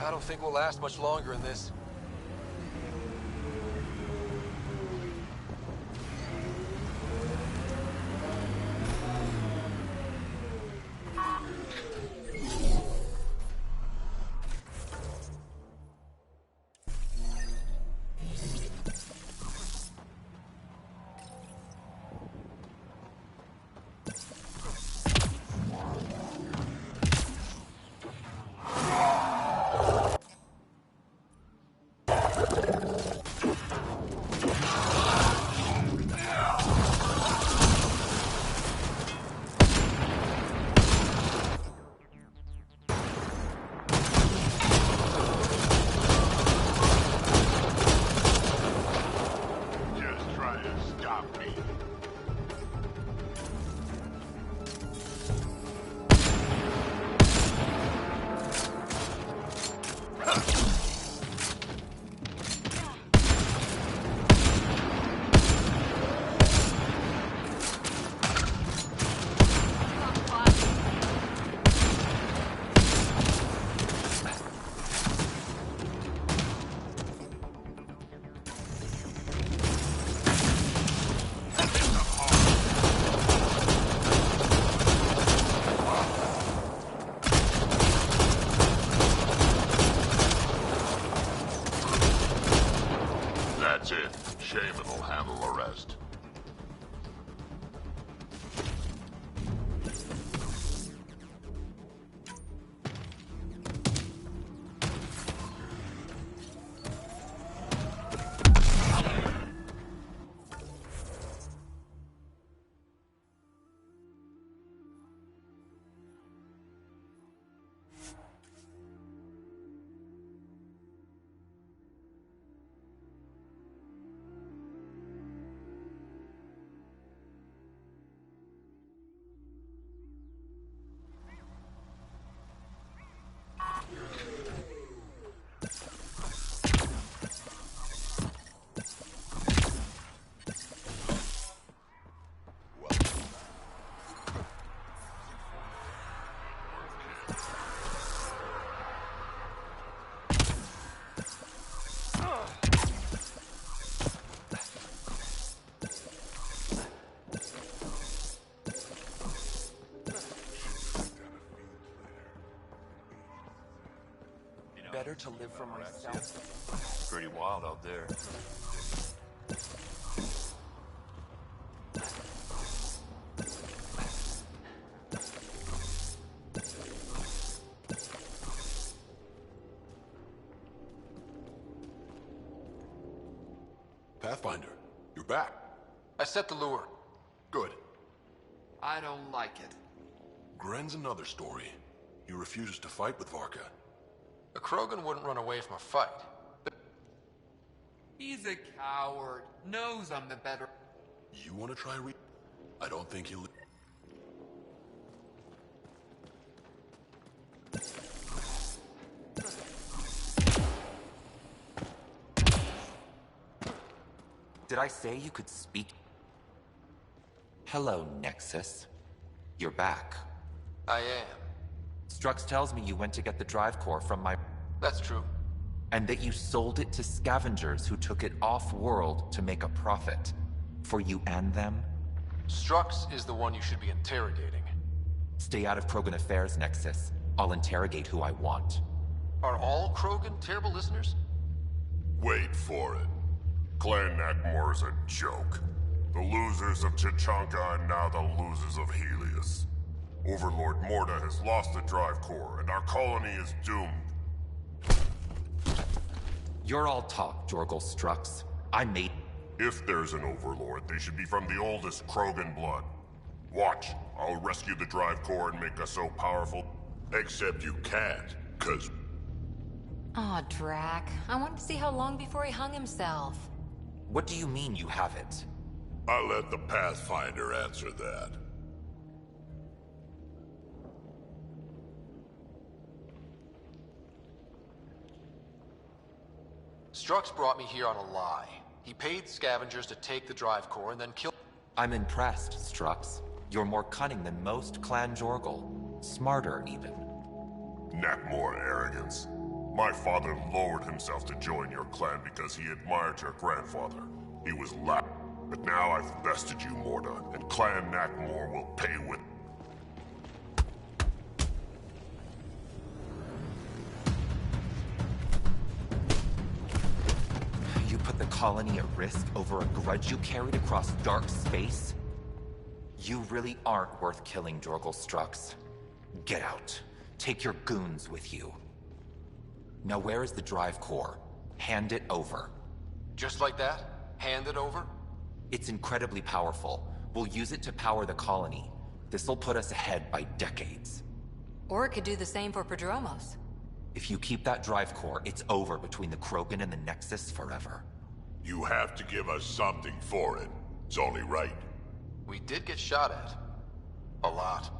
I don't think we'll last much longer in this. Better to live for myself. Pretty wild out there. Pathfinder, you're back. I set the lure. Good. I don't like it. Gren's another story. He refuses to fight with Varka. A Krogan wouldn't run away from a fight. He's a coward. Knows I'm the better. You want to try I don't think he'll... Did I say you could speak? Hello, Nexus. You're back. I am. Strux tells me you went to get the drive core from my... That's true. And that you sold it to scavengers who took it off-world to make a profit. For you and them? Strux is the one you should be interrogating. Stay out of Krogan affairs, Nexus. I'll interrogate who I want. Are all Krogan terrible listeners? Wait for it. Clan Nakmor's a joke. The losers of Chichanka and now the losers of Helios. Overlord Morta has lost the drive core, and our colony is doomed. You're all talk, Jorgal Strux. I made... If there's an Overlord, they should be from the oldest Krogan blood. Watch, I'll rescue the drive core and make us so powerful. Except you can't, 'cause... Aw, Drac. I wanted to see how long before he hung himself. What do you mean you have it? I'll let the Pathfinder answer that. Strux brought me here on a lie. He paid scavengers to take the drive core and then kill... I'm impressed, Strux. You're more cunning than most Clan Jorgal. Smarter, even. Nakmor arrogance. My father lowered himself to join your clan because he admired your grandfather. He was lapped. But now I've bested you, Morda, and Clan Nakmor will pay with... You put the colony at risk over a grudge you carried across dark space? You really aren't worth killing, Jorgal Strux. Get out. Take your goons with you. Now where is the drive core? Hand it over. Just like that? Hand it over? It's incredibly powerful. We'll use it to power the colony. This'll put us ahead by decades. Or it could do the same for Prodromos. If you keep that drive core, it's over between the Krogan and the Nexus forever. You have to give us something for it. It's only right. We did get shot at. A lot.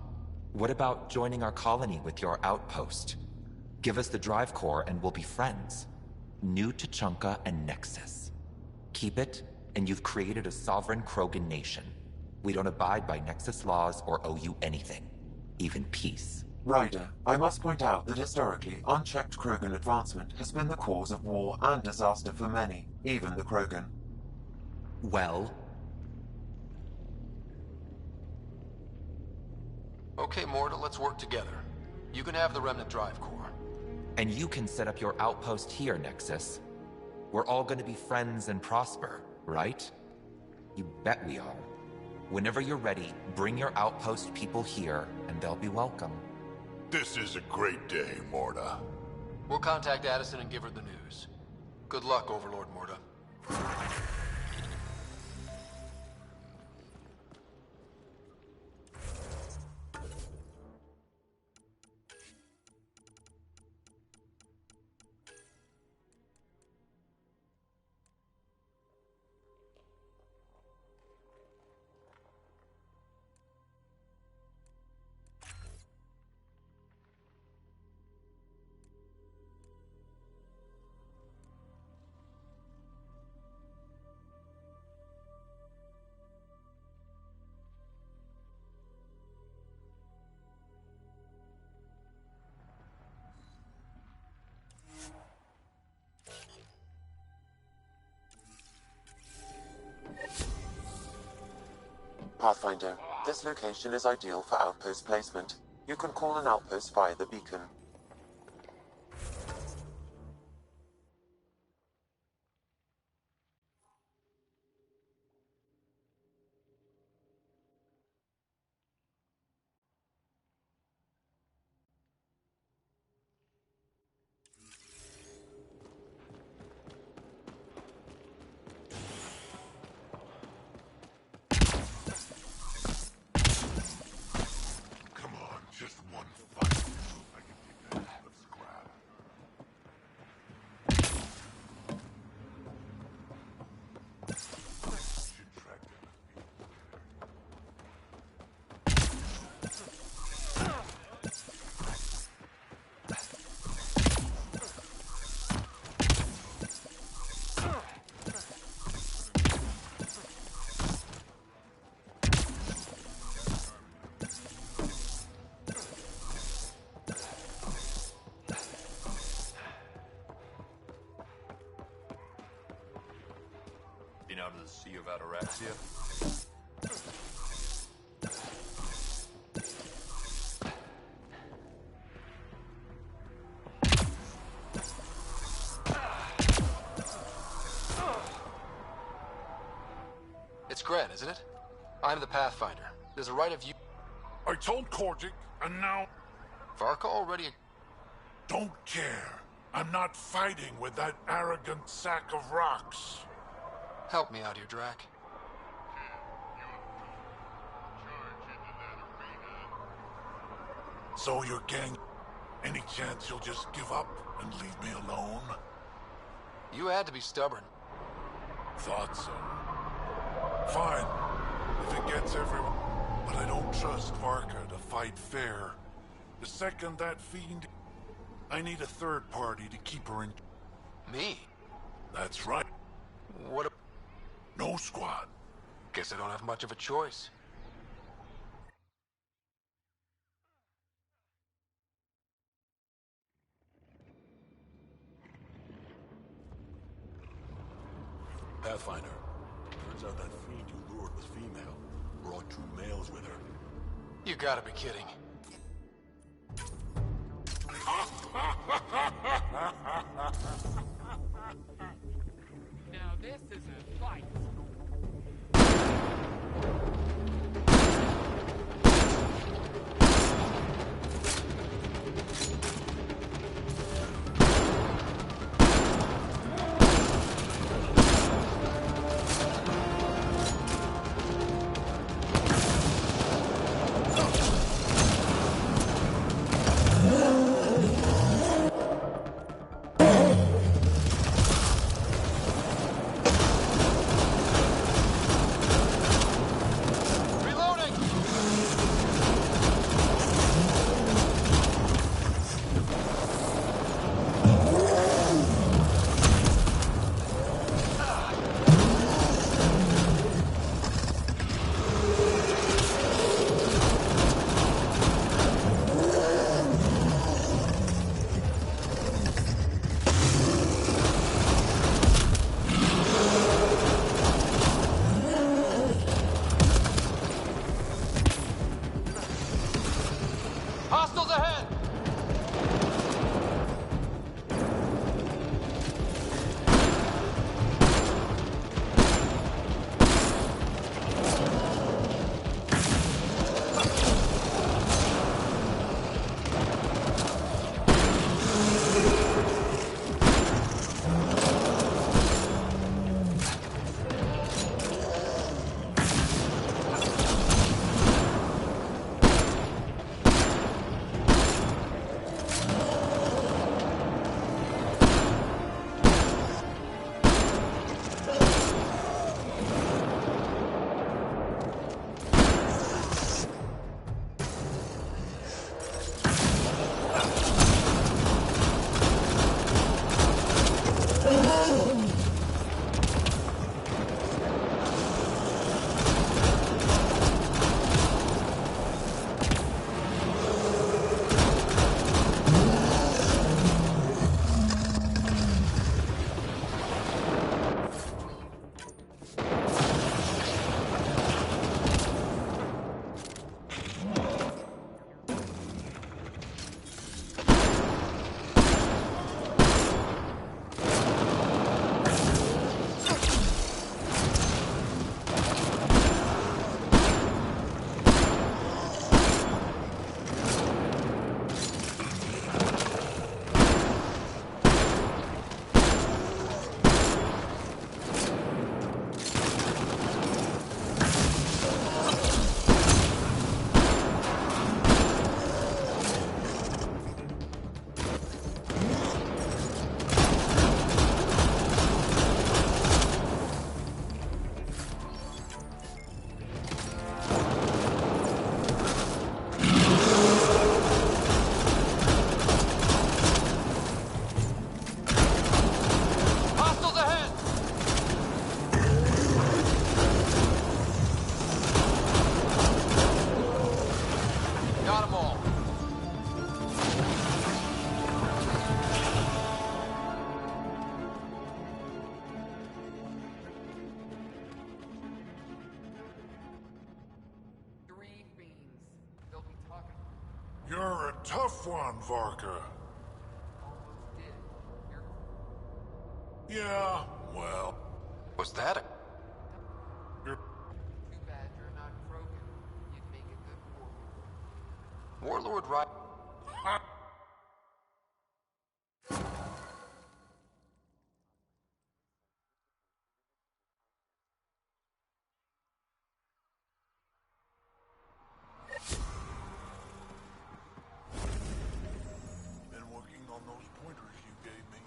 What about joining our colony with your outpost? Give us the drive core and we'll be friends. New Tuchanka and Nexus. Keep it, and you've created a sovereign Krogan nation. We don't abide by Nexus laws or owe you anything. Even peace. Ryder, I must point out that historically, unchecked Krogan advancement has been the cause of war and disaster for many, even the Krogan. Well? Okay, Morda, let's work together. You can have the Remnant drive core. And you can set up your outpost here, Nexus. We're all gonna be friends and prosper, right? You bet we are. Whenever you're ready, bring your outpost people here, and they'll be welcome. This is a great day, Morda. We'll contact Addison and give her the news. Good luck, Overlord Morda. Pathfinder, this location is ideal for outpost placement. You can call an outpost via the beacon. Just one fight. I can take that out of scrap. Should track Out of the Sea of Ataraxia. It's Gren, isn't it? I'm the Pathfinder. There's a right of you. I told Kordic, and now... Varka already... Don't care. I'm not fighting with that arrogant sack of rocks. Help me out here, Drac. So your gang... Any chance you'll just give up and leave me alone? You had to be stubborn. Thought so. Fine. If it gets everyone... But I don't trust Varka to fight fair. The second that fiend... I need a third party to keep her in... Me? That's right. What a... No squad. Guess I don't have much of a choice. Pathfinder. Turns out that fiend you lured was female. Brought 2 males with her. You gotta be kidding. Now this is a fight. Hostiles ahead! Hostiles ahead! Got them all. Three fiends. They'll be talking. You're a tough one, Varka. Almost did. You're Yeah, well, Was that a... you're... too bad you're not Krogan. You'd make a good warrior. Warlord right... Been working on those pointers you gave me.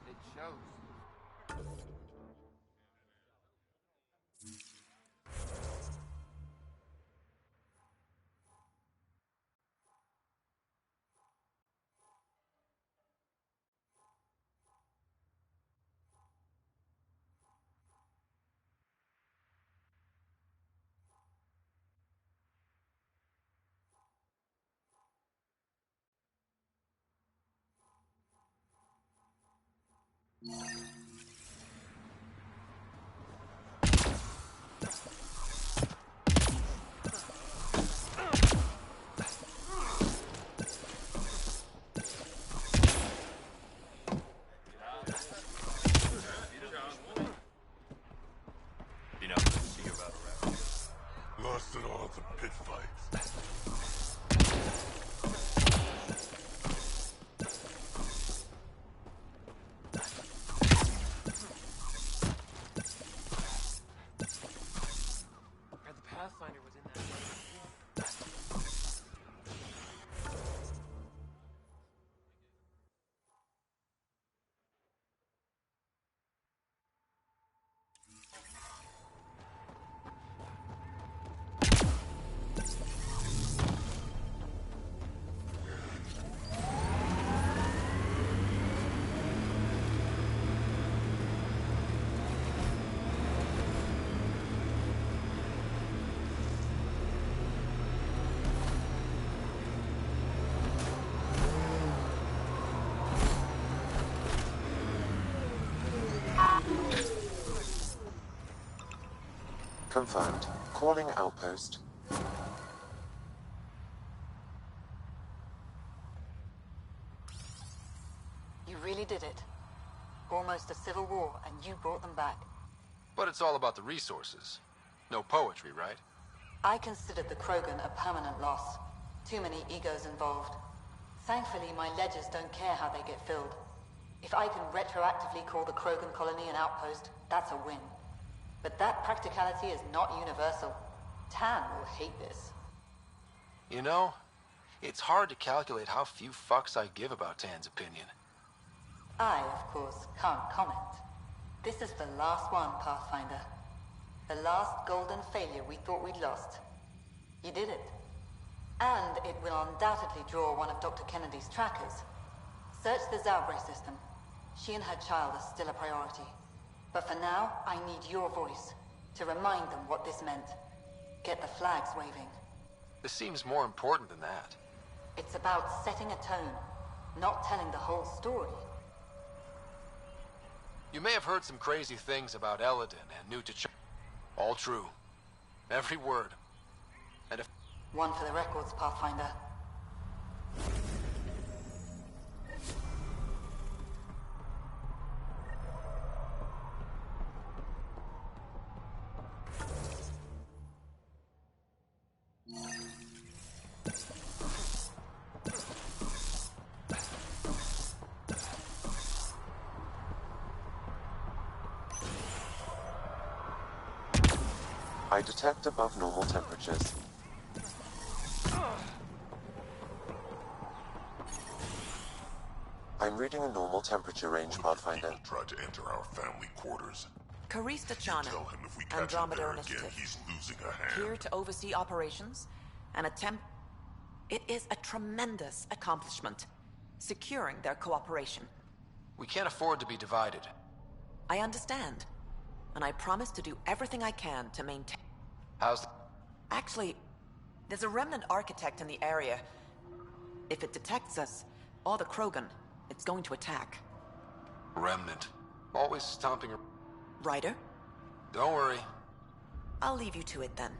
It shows. Lost in all the pit fights. The Pathfinder was in that. Confirmed. Calling outpost. You really did it. Almost a civil war, and you brought them back. But it's all about the resources. No poetry, right? I considered the Krogan a permanent loss. Too many egos involved. Thankfully, my ledgers don't care how they get filled. If I can retroactively call the Krogan colony an outpost, that's a win. But that practicality is not universal. Tan will hate this. You know, it's hard to calculate how few fucks I give about Tan's opinion. I, of course, can't comment. This is the last one, Pathfinder. The last golden failure we thought we'd lost. You did it. And it will undoubtedly draw one of Dr. Kennedy's trackers. Search the Zaubre system. She and her child are still a priority. But for now, I need your voice to remind them what this meant. Get the flags waving. This seems more important than that. It's about setting a tone, not telling the whole story. You may have heard some crazy things about Eladin and New T'Challa. All true. Every word. And if... One for the records, Pathfinder. I detect above normal temperatures. I'm reading a normal temperature range, Pathfinder. People tried to enter our family quarters. Karista Tell Chana, him if we catch him Andromeda there Initiative. again, he's losing a hand. Here to oversee operations and attempt... It is a tremendous accomplishment, securing their cooperation. We can't afford to be divided. I understand, and I promise to do everything I can to maintain... How's... Actually, there's a remnant architect in the area. If it detects us, or the Krogan, it's going to attack. Remnant. Always stomping... Ryder? Don't worry. I'll leave you to it then.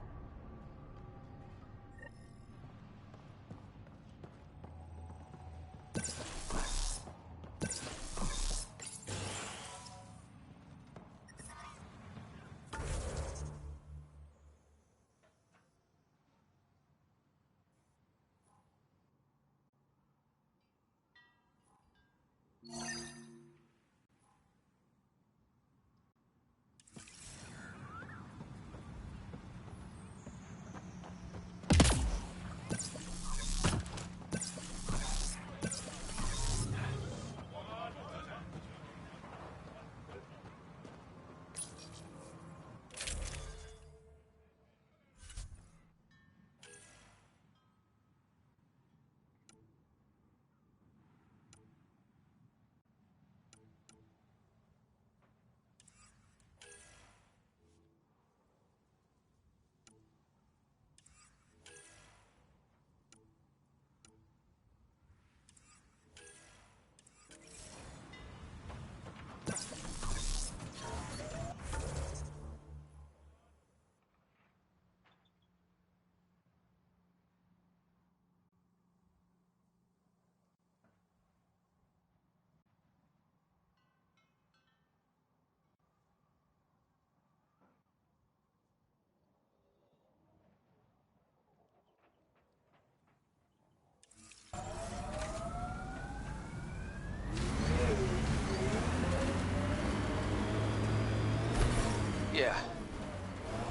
Yeah.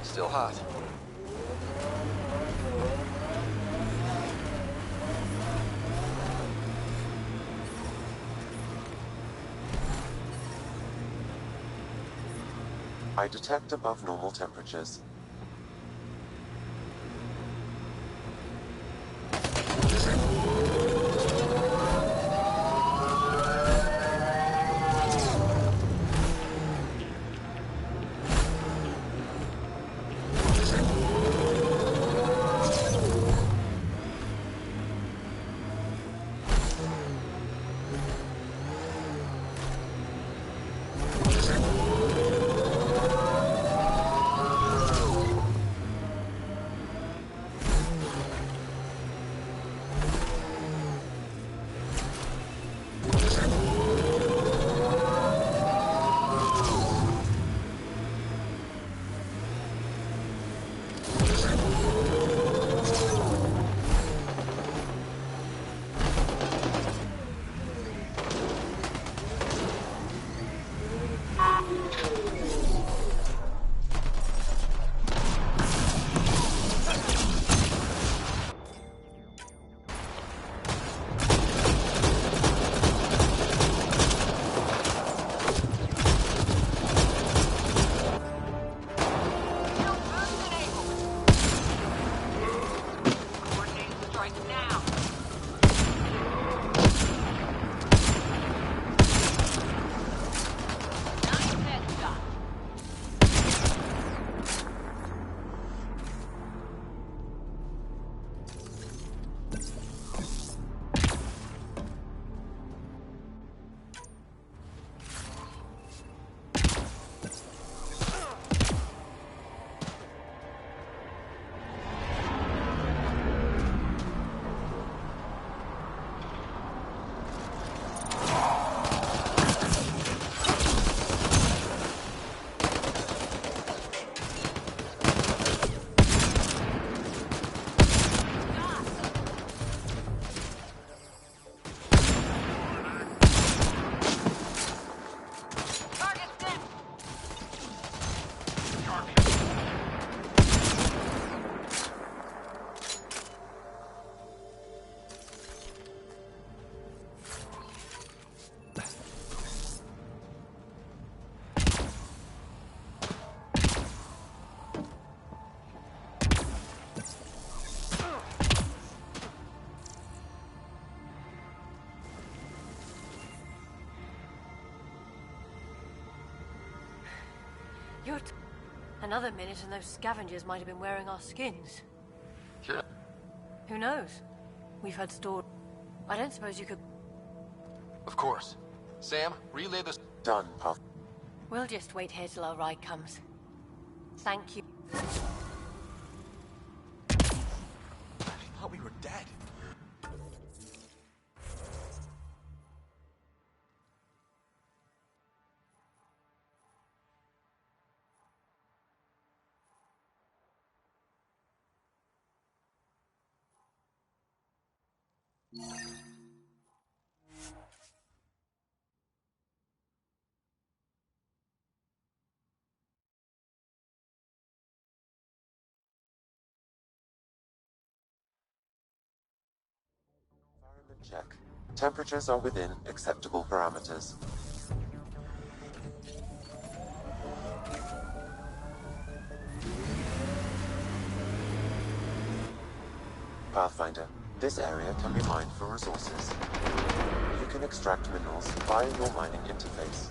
Still hot. I detect above normal temperatures. Another minute and those scavengers might have been wearing our skins. Sure. Who knows? We've had stored... I don't suppose you could... Of course. Sam, relay this... Done, Puff. We'll just wait here till our ride comes. Thank you. I thought we were dead. Environment check. Temperatures are within acceptable parameters. Pathfinder, this area can be mined for resources. You can extract minerals via your mining interface.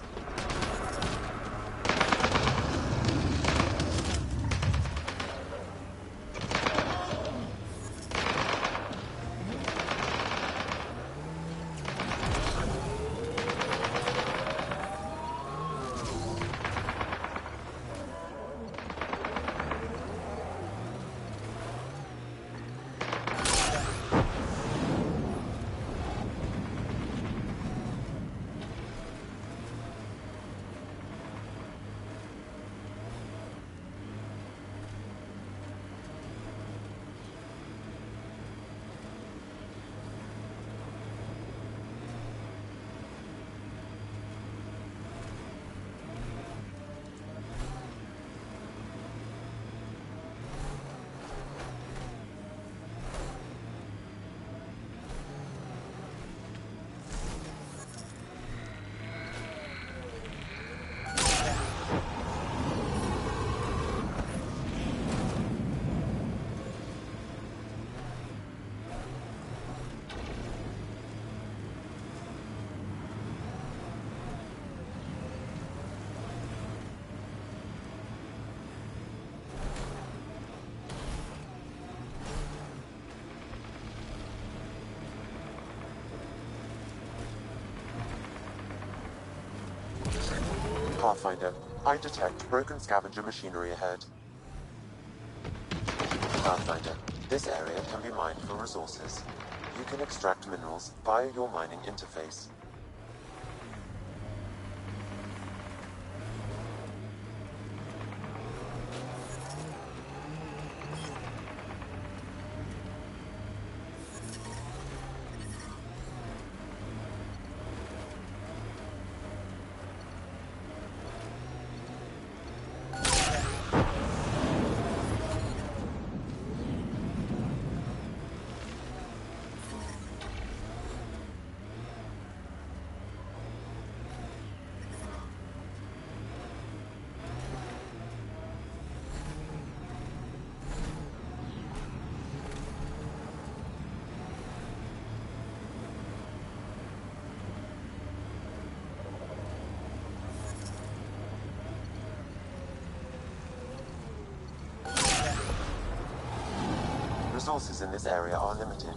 Pathfinder, I detect broken scavenger machinery ahead. Pathfinder, this area can be mined for resources. You can extract minerals via your mining interface. Resources in this area are limited.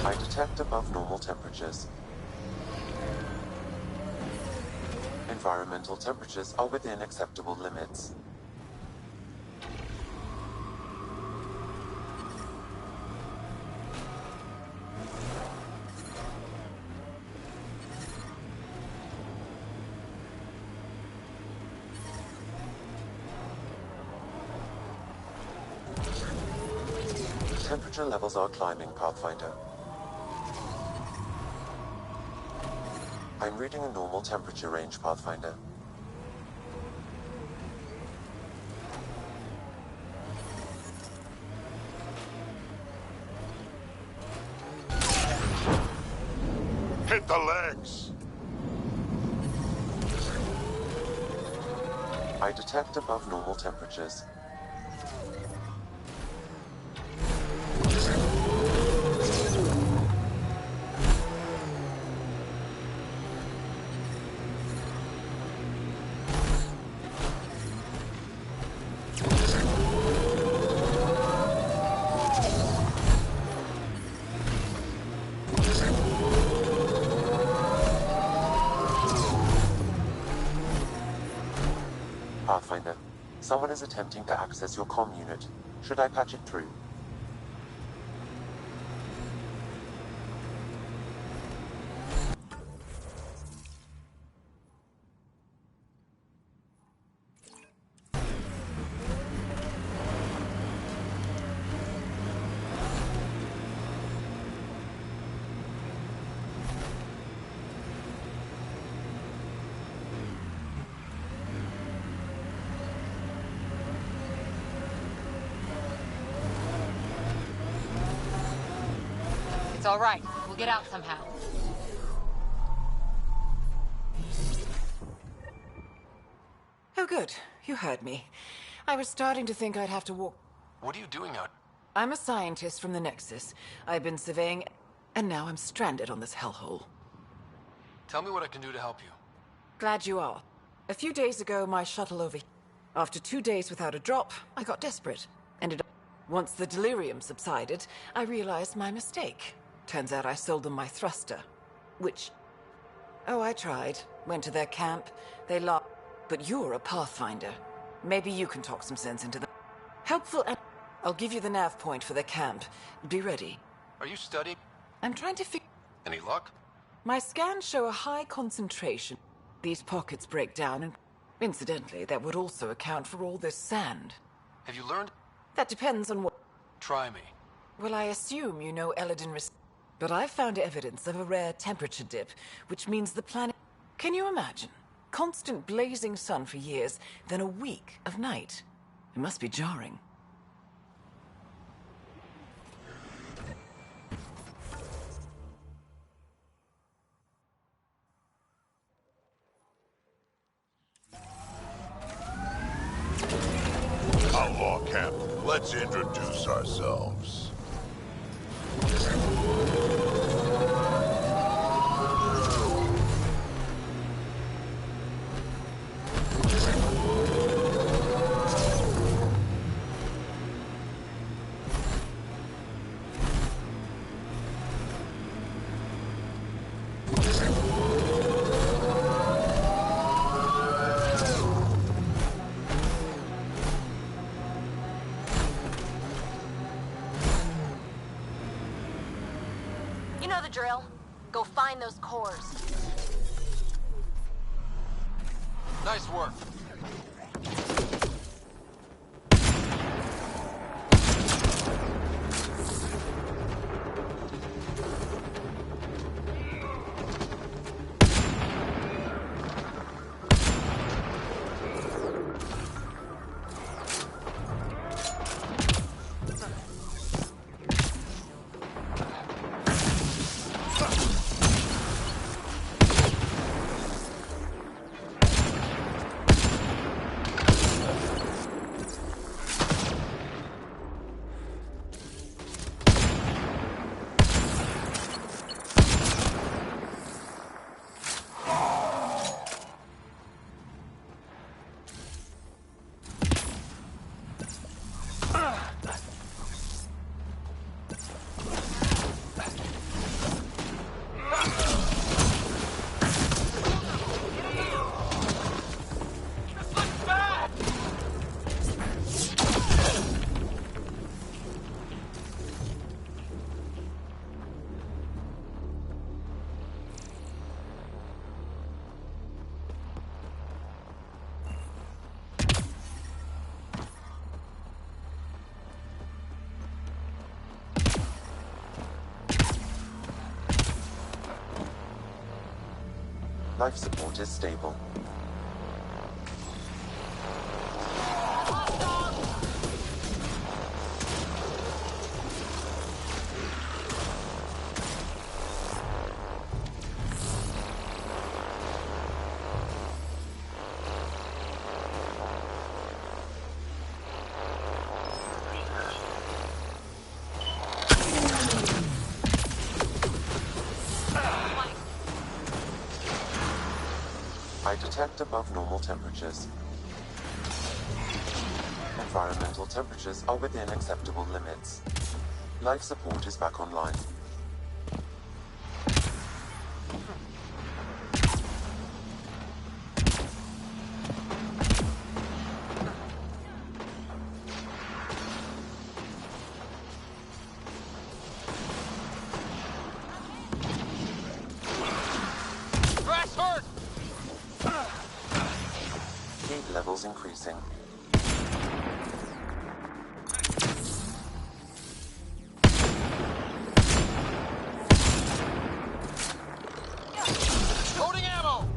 I detect above normal temperatures. Environmental temperatures are within acceptable limits. Temperature levels are climbing, Pathfinder. I'm reading a normal temperature range, Pathfinder. Hit the legs! I detect above normal temperatures. Pathfinder, someone is attempting to access your comm unit. Should I patch it through? It's all right. We'll get out somehow. Oh, good. You heard me. I was starting to think I'd have to walk. What are you doing out? I'm a scientist from the Nexus. I've been surveying, and now I'm stranded on this hellhole. Tell me what I can do to help you. Glad you are. A few days ago, my shuttle over. After 2 days without a drop, I got desperate. Ended up. Once the delirium subsided, I realized my mistake. Turns out I sold them my thruster. Which... Oh, I tried. Went to their camp. They laughed. But you're a Pathfinder. Maybe you can talk some sense into them. Helpful and... I'll give you the nav point for the camp. Be ready. Are you studying? I'm trying to figure... Any luck? My scans show a high concentration. These pockets break down and... Incidentally, that would also account for all this sand. Have you learned? That depends on what... Try me. Well, I assume you know Eladin but I've found evidence of a rare temperature dip, which means the planet... Can you imagine? Constant blazing sun for years, then a week of night. It must be jarring. Outlaw camp, let's introduce ourselves. You know the drill. Go find those cores. Nice work. Life support is stable. I detect above normal temperatures. Environmental temperatures are within acceptable limits. Life support is back online. Heat levels increasing. Loading ammo!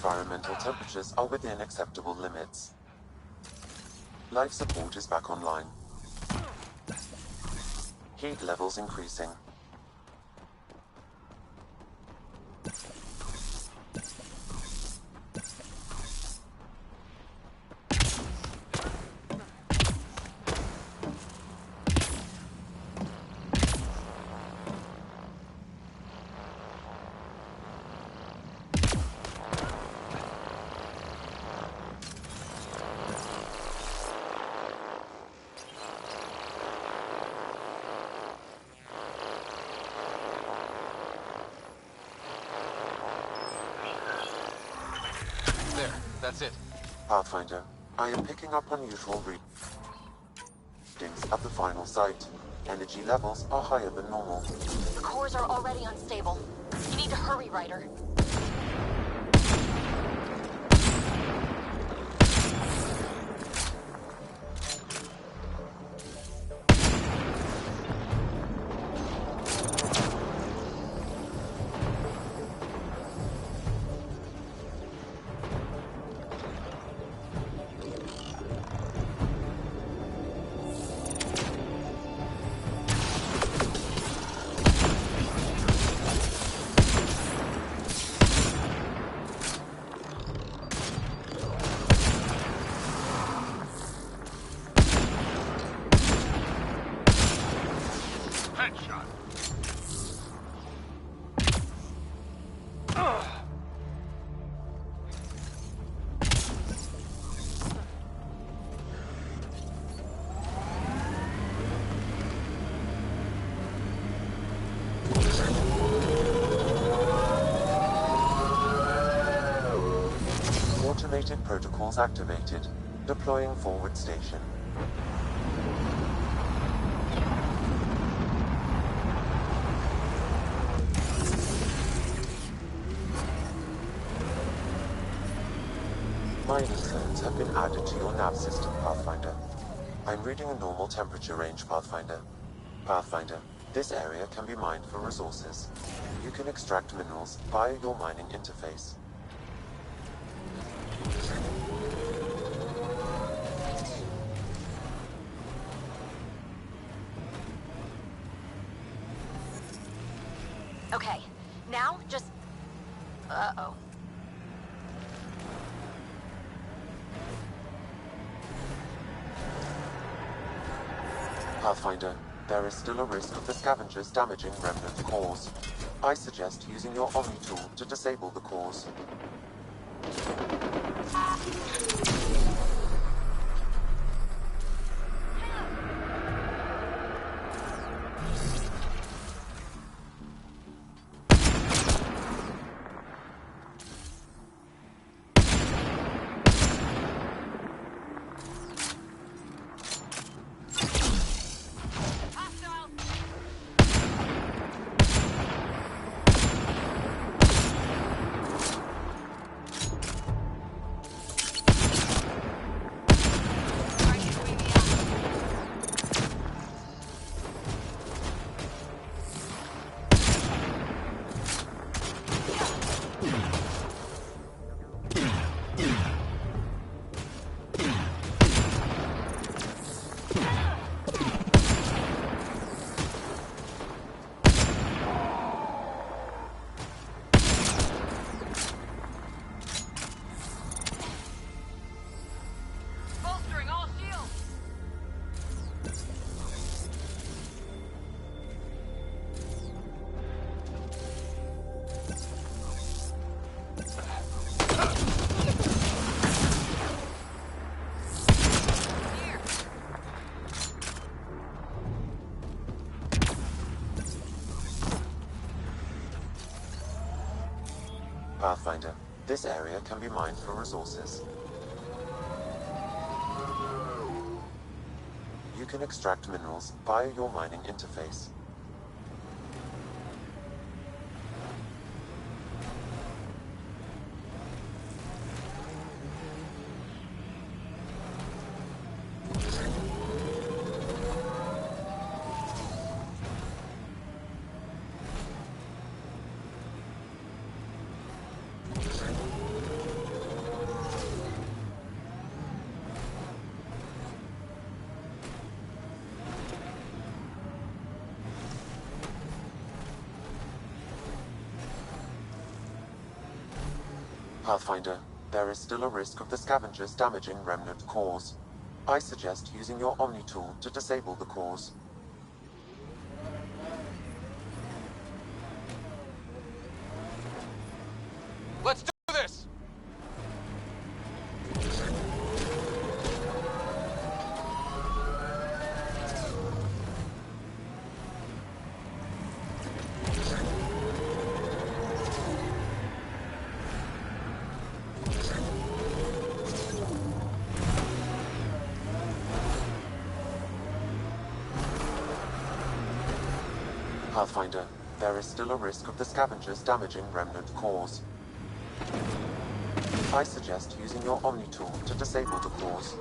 environmental temperatures are within acceptable limits. Life support is back online. Heat levels increasing. There, that's it. Pathfinder, I am picking up unusual readings at the final site. Energy levels are higher than normal. The cores are already unstable. You need to hurry, Ryder. Automated protocols activated. Deploying forward station. Mining zones have been added to your nav system, Pathfinder. I'm reading a normal temperature range, Pathfinder. Pathfinder, this area can be mined for resources. You can extract minerals via your mining interface. Okay, now just... Uh-oh. Pathfinder, there is still a risk of the scavengers damaging remnant cores. I suggest using your Omni tool to disable the cores. Pathfinder, this area can be mined for resources. You can extract minerals via your mining interface. Pathfinder, there is still a risk of the scavengers damaging remnant cores. I suggest using your Omni tool to disable the cores. Let's do this! Pathfinder, there is still a risk of the scavengers damaging remnant cores. I suggest using your Omni tool to disable the cores.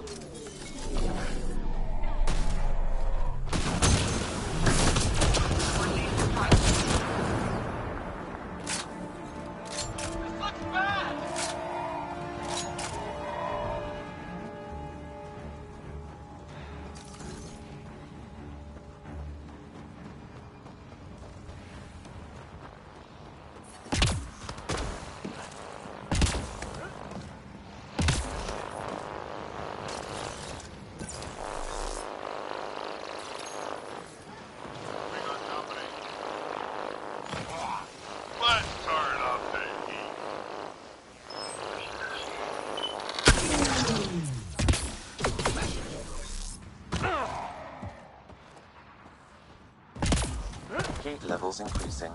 Heat levels increasing.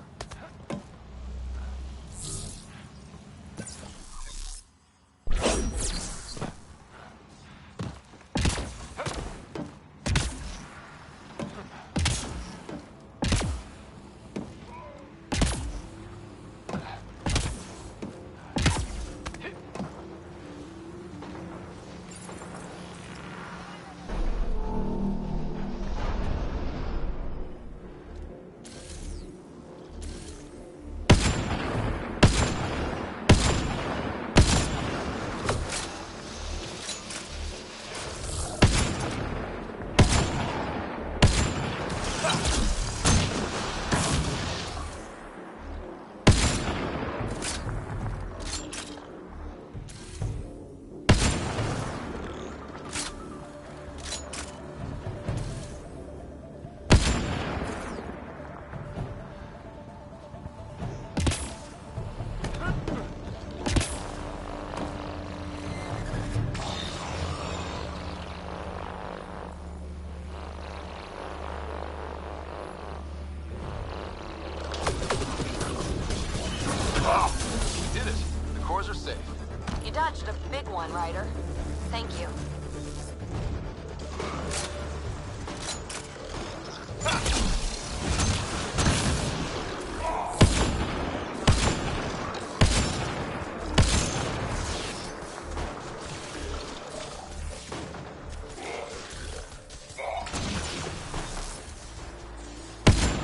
You dodged a big one, Ryder. Thank you.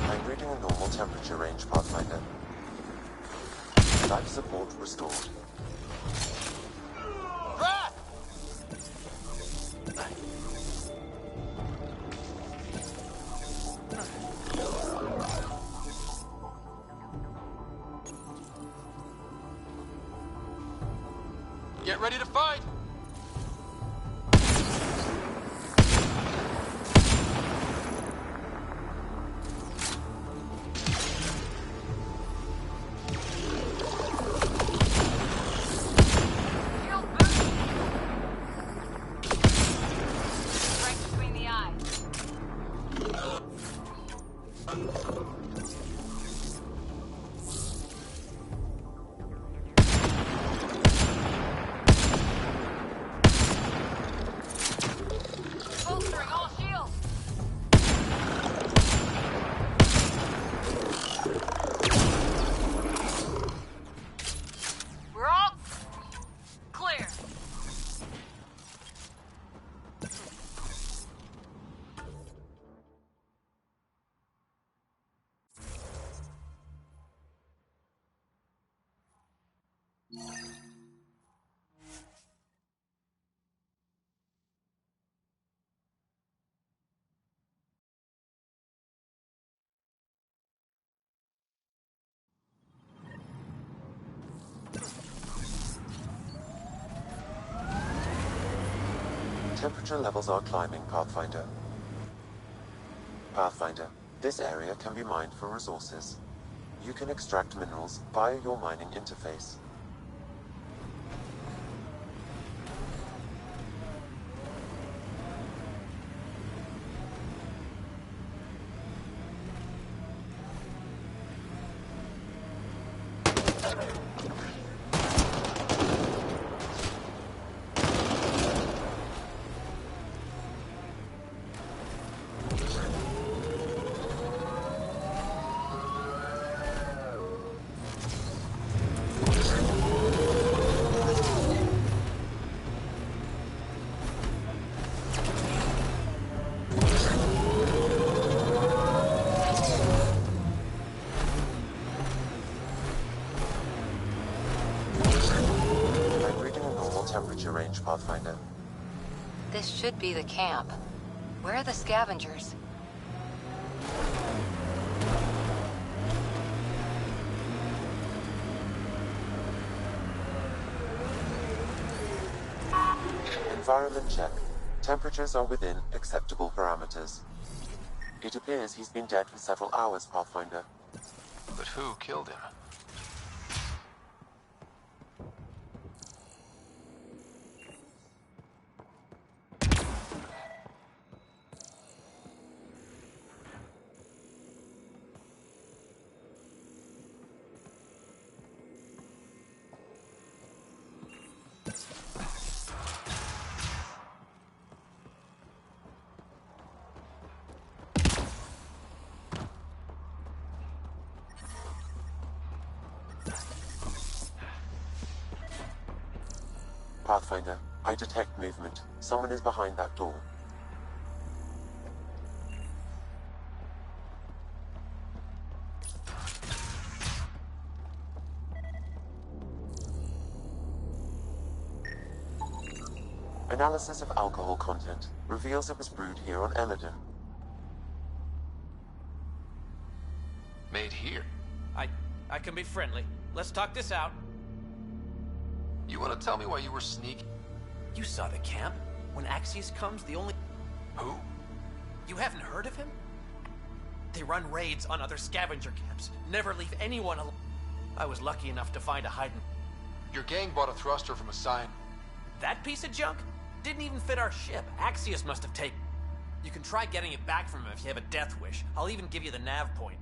I'm reading a normal temperature range, Pathfinder. Life support restored. Get ready to fight! Right between the eyes. Temperature levels are climbing, Pathfinder. Pathfinder, this area can be mined for resources. You can extract minerals via your mining interface. Temperature range, Pathfinder. This should be the camp. Where are the scavengers? Environment check. Temperatures are within acceptable parameters. It appears he's been dead for several hours, Pathfinder. But who killed him? Pathfinder, I detect movement. Someone is behind that door. Analysis of alcohol content reveals it was brewed here on Eladon. Made here? I can be friendly. Let's talk this out. You want to tell me why you were sneaking? You saw the camp. When Axius comes, the only... Who? You haven't heard of him? They run raids on other scavenger camps. Never leave anyone alone. I was lucky enough to find a hiding... Your gang bought a thruster from a sign. That piece of junk? Didn't even fit our ship. Axius must have taken... You can try getting it back from him if you have a death wish. I'll even give you the nav point.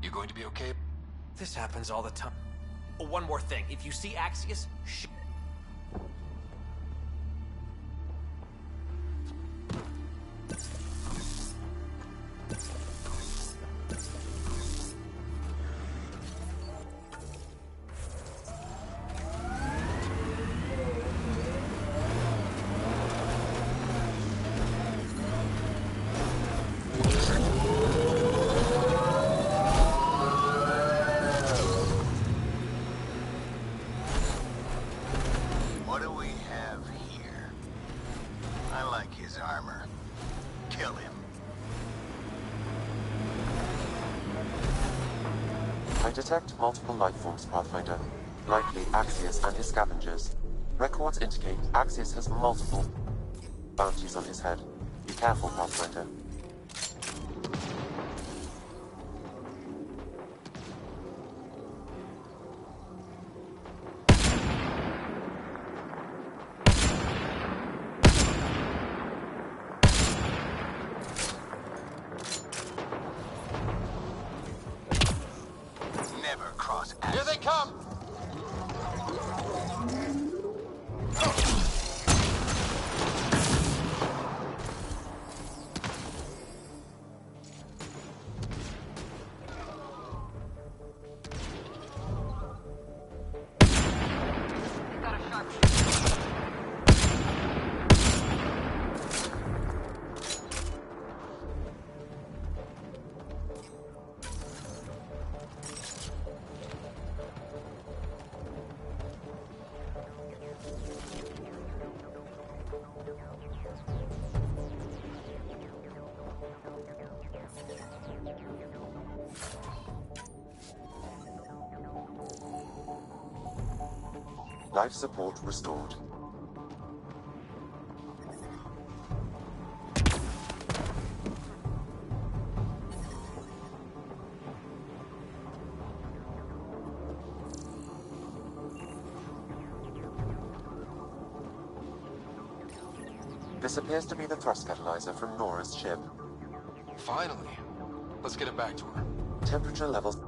You going to be okay? This happens all the time. Oh, one more thing. If you see Axius, Detect multiple life forms, Pathfinder. Likely Axius and his scavengers. Records indicate Axius has multiple bounties on his head. Be careful, Pathfinder. Here they come! Life support restored. This appears to be the thrust catalyzer from Nora's ship. Finally. Let's get it back to her. Temperature levels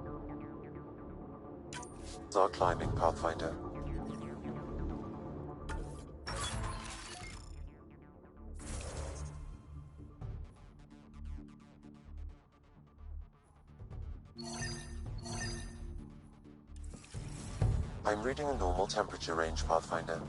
are climbing, Pathfinder. I'm reading a normal temperature range, Pathfinder.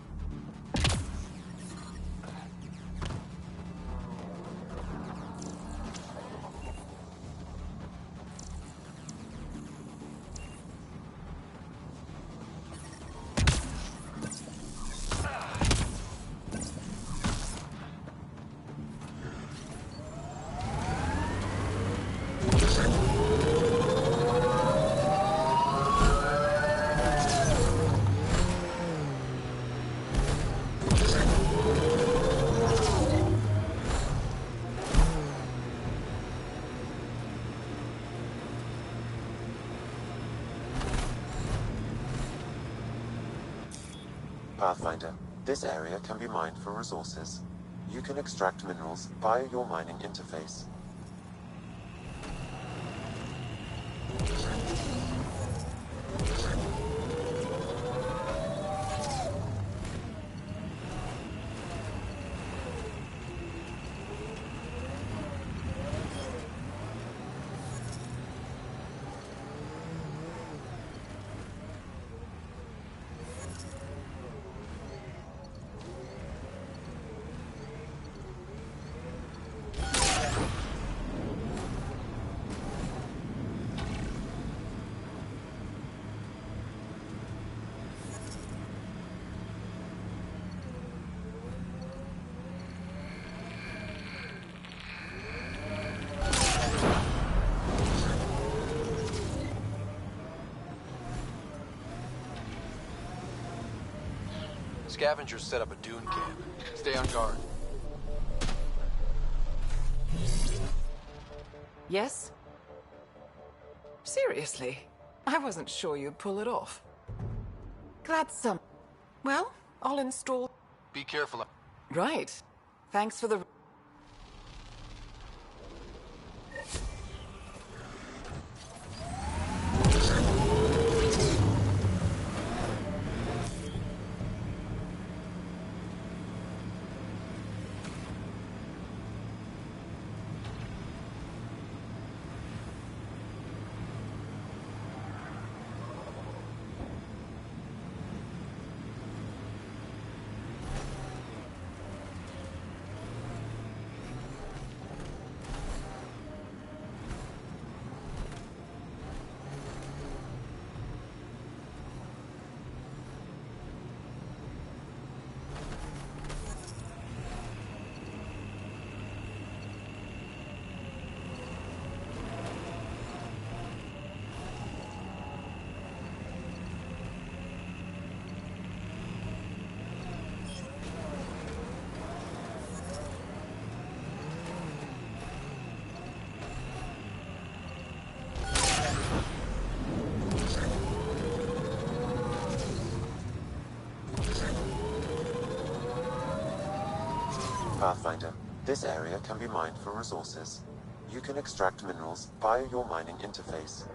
Pathfinder, this area can be mined for resources. You can extract minerals via your mining interface. Scavengers set up a dune camp. Stay on guard. Yes? Seriously? I wasn't sure you'd pull it off. Glad some... Well, I'll install... Be careful. Right. Thanks for the... Pathfinder, this area can be mined for resources. You can extract minerals via your mining interface.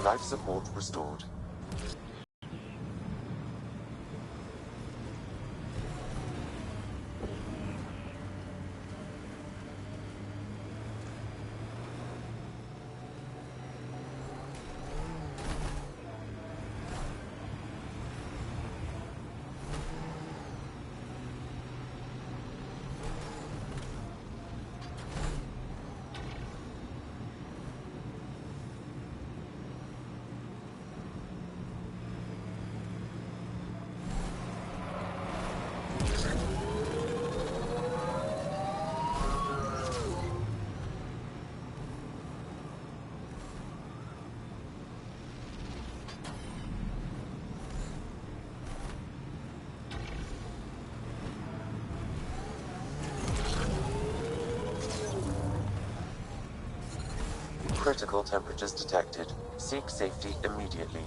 Life support restored. Critical temperatures detected. Seek safety immediately.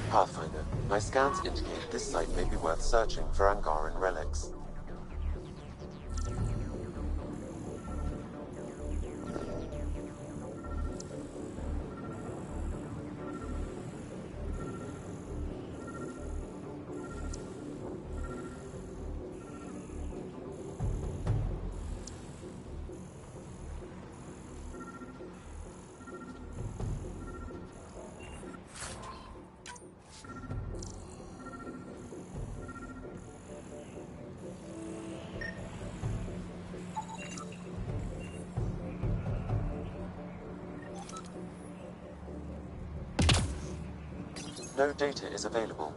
Pathfinder, my scans indicate this site may be worth searching for Angaran relics. No data is available.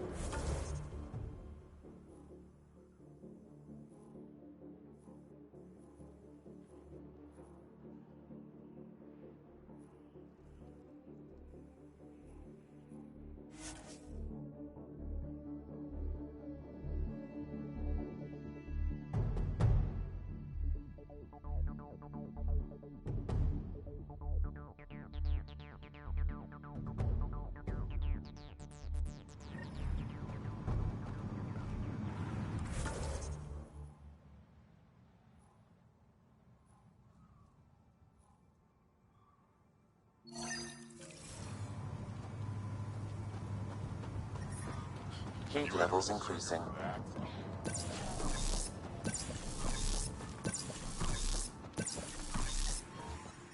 Heat levels increasing.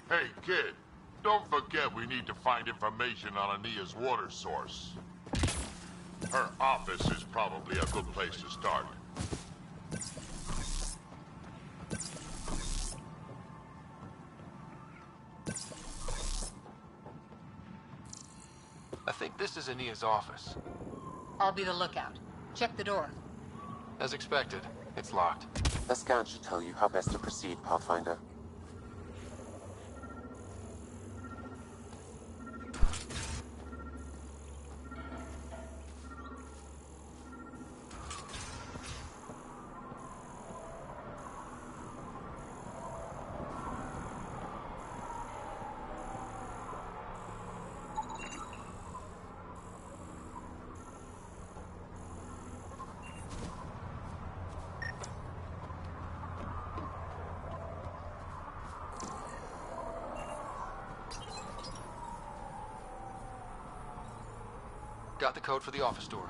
Hey, kid. Don't forget we need to find information on Ania's water source. Her office is probably a good place to start. I think this is Ania's office. I'll be the lookout. Check the door. As expected, it's locked. A scan should tell you how best to proceed, Pathfinder. Got the code for the office door.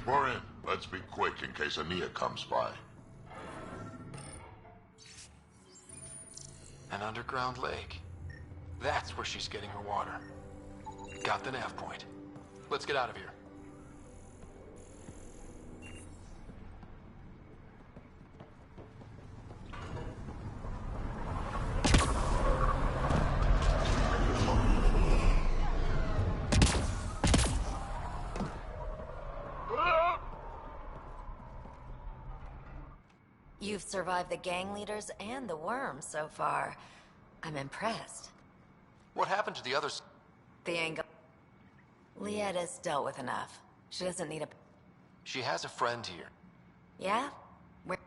We're in. Let's be quick in case Ania comes by. An underground lake. That's where she's getting her water. Got the nav point. Let's get out of here. You've survived the gang leaders and the worms so far. I'm impressed. What happened to the others? The angle. Lietta's dealt with enough. She doesn't need a... She has a friend here. Yeah? Where?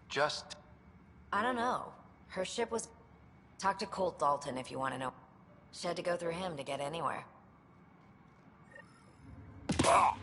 Just... I don't know. Her ship was... Talk to Colt Dalton if you want to know. She had to go through him to get anywhere. Ah!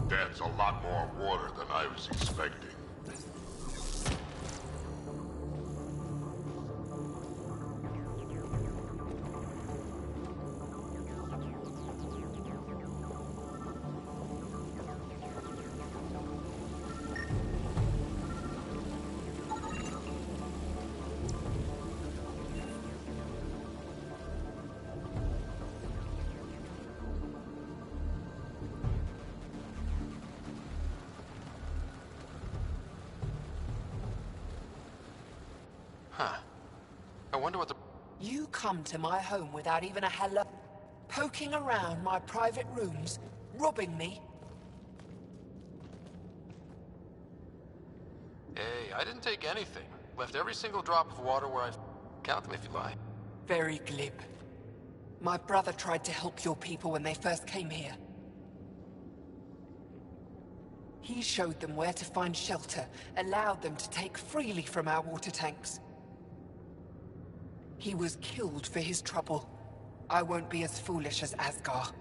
That's a lot more water than I was expecting. Huh. I wonder what the... You come to my home without even a hello, poking around my private rooms, robbing me. Hey, I didn't take anything. Left every single drop of water where I've... Count them if you like. Very glib. My brother tried to help your people when they first came here. He showed them where to find shelter, allowed them to take freely from our water tanks. He was killed for his trouble. I won't be as foolish as Asgar.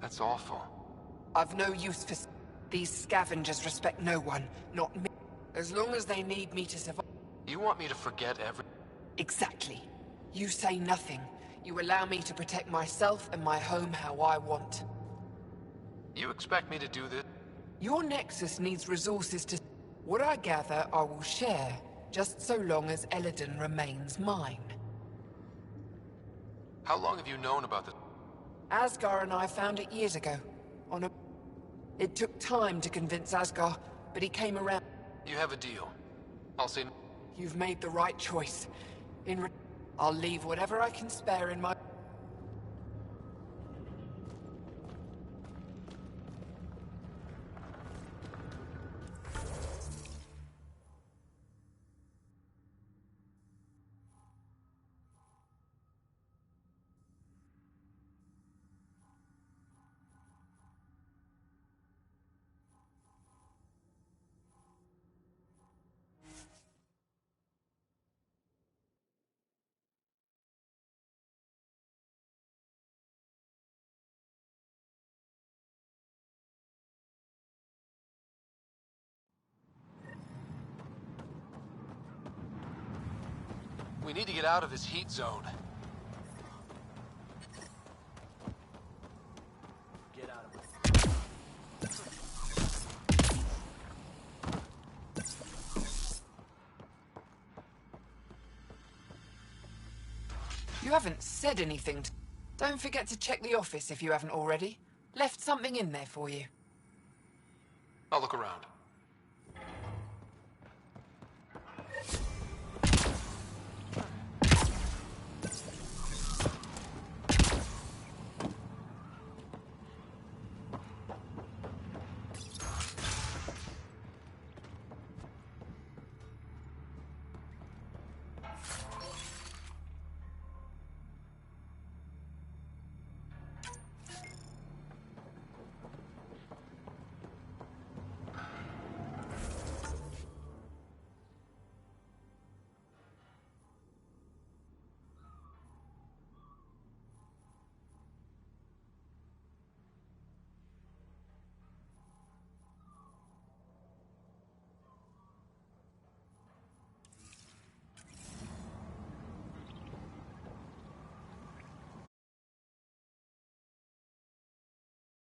That's awful. I've no use for... These scavengers respect no one, not me. As long as they need me to survive... You want me to forget every... Exactly. You say nothing. You allow me to protect myself and my home how I want. You expect me to do this? Your Nexus needs resources to... What I gather, I will share, just so long as Eladin remains mine. How long have you known about this? Asgar and I found it years ago, on a... It took time to convince Asgar, but he came around. You have a deal. I'll say... You've made the right choice. I'll leave whatever I can spare in my... We need to get out of this heat zone. Get out of it. You haven't said anything. Don't forget to check the office if you haven't already. Left something in there for you. I'll look around.